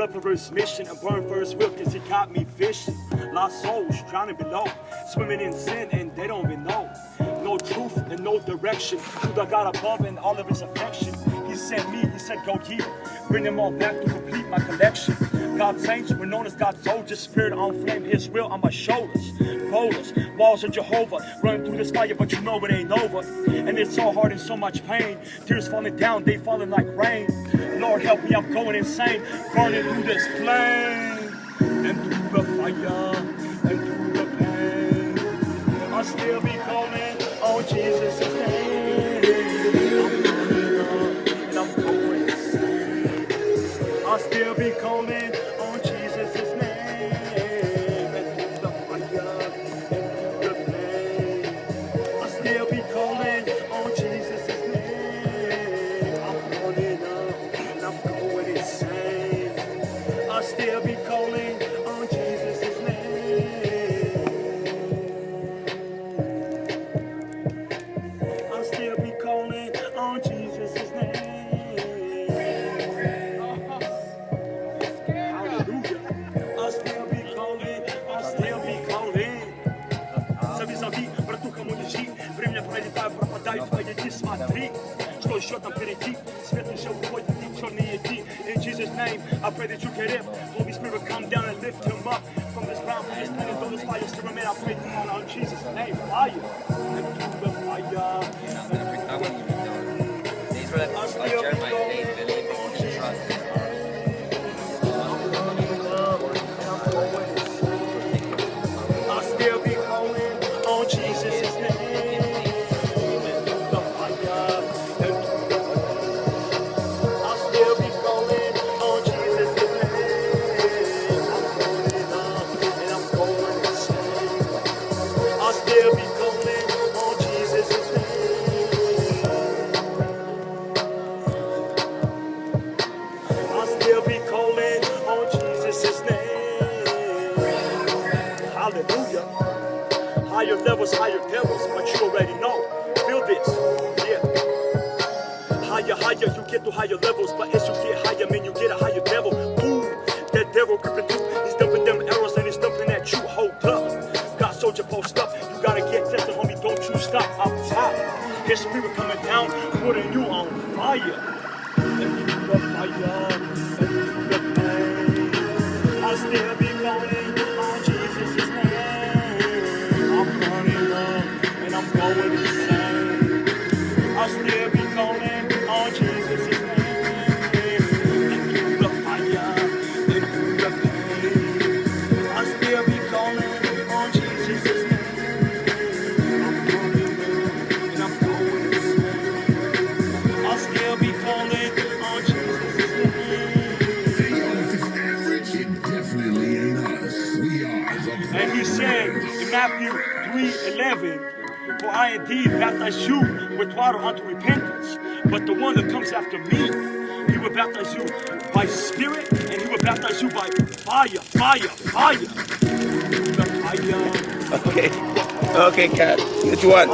blood for his mission and burn for his will, cause he caught me fishing. Lost souls drowning below, swimming in sin and they don't even know. No truth and no direction, through the God above and all of his affection. He sent me, he said go ye, bring them all back to complete my collection. God's saints were known as God's soldiers, spirit on flame, his will on my shoulders. Boulders, walls of Jehovah, running through this fire, but you know it ain't over. And it's so hard and so much pain, tears falling down, they falling like rain. Lord help me, I'm going insane, burning through this flame. And through the fire, and through the pain, I'll still be calling on Jesus' name. And I'm going insane. I'll still be calling on Jesus' name. And through the fire, and through the pain, I'll still be calling on Jesus' name. I'm calling up and I'm going insane. I'll still be calling on Jesus' name. I'll still be calling on Jesus' name. I'll still be calling, I'll still be calling. Завис-зави, братуха му лежи, време пролетая, пропадают впереди, смотри, что еще там впереди, свет уже уходит, и черные дни. In Jesus' name, I pray that you get it. Holy Spirit, come down and lift him up from this ground, from this planet, through this fire, still remain. I pray on Jesus' name, fire, and through the fire. These were like Jeremiah 8 billion trust. I'll still be calling on Jesus' name. And through the fire, and through the pain, I'll still be calling on Jesus' name. I'm calling up and I'm going insane. I'll still be calling on Jesus' name. I'll still be calling on Jesus' name. Hallelujah. Higher levels, higher devils, but you already know. Feel this, yeah. Higher, higher, you get to higher levels, but as you get higher, man, you get a higher devil. Ooh, that devil creeping through, he's dumping them arrows and he's dumping at you. Hold up, God soldier post up, you gotta get tested, homie, don't you stop. Up top, his spirit coming down, putting you on fire. And through the fire, and through the pain, I'll still be calling on Jesus' name. I'm burning up and I'm going insane. I'll still be calling on Jesus' name. And through the fire, and through the pain, I'll still be calling on Jesus' name. I'm burning up and I'm going insane. I'll still be calling on Jesus' name. Average, it definitely ain't us. We are the And he said in Matthew 3:11, for I indeed baptize you with water unto repentance, but the one that comes after me, he will baptize you by spirit, and he will baptize you by fire, fire, fire. The fire. Okay. Okay, Cat. Which one?